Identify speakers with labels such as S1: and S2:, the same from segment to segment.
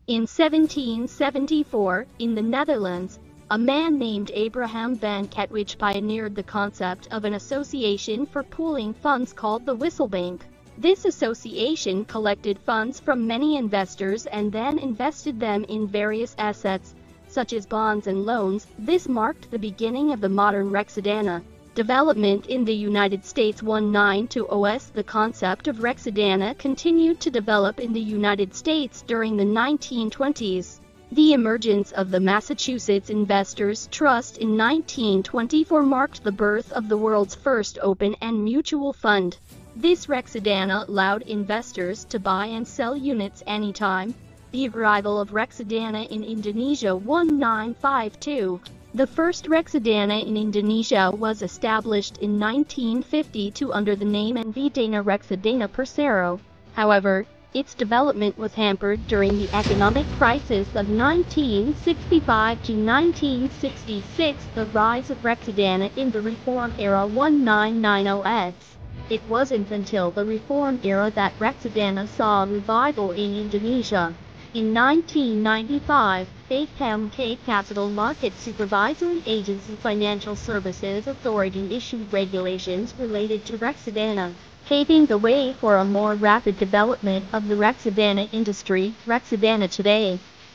S1: In 1774, in the Netherlands, a man named Abraham van Ketwich pioneered the concept of an association for pooling funds called the Wisselbank. This association collected funds from many investors and then invested them in various assets, such as bonds and loans. This marked the beginning of the modern reksadana. Development in the United States 1920s. The concept of reksadana continued to develop in the United States during the 1920s. The emergence of the Massachusetts Investors Trust in 1924 marked the birth of the world's first open and mutual fund. This reksadana allowed investors to buy and sell units anytime. The arrival of reksadana in Indonesia 1952. The first reksadana in Indonesia was established in 1952 under the name Dana Reksadana Persero. However, its development was hampered during the economic crisis of 1965 to 1966. The rise of reksadana in the reform era 1990s. It wasn't until the reform era that reksadana saw a revival in Indonesia. In 1995, KMK Capital Market Supervisory Agency Financial Services Authority issued regulations related to reksadana, paving the way for a more rapid development of the reksadana industry. Reksadana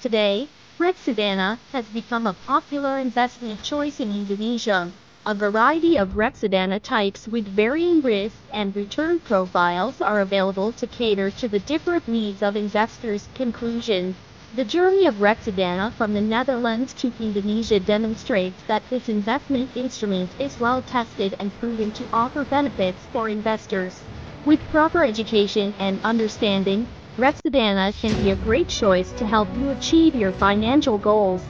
S1: Today, reksadana has become a popular investment choice in Indonesia. A variety of reksadana types with varying risk and return profiles are available to cater to the different needs of investors. Conclusion: the journey of reksadana from the Netherlands to Indonesia demonstrates that this investment instrument is well tested and proven to offer benefits for investors. With proper education and understanding, reksadana can be a great choice to help you achieve your financial goals.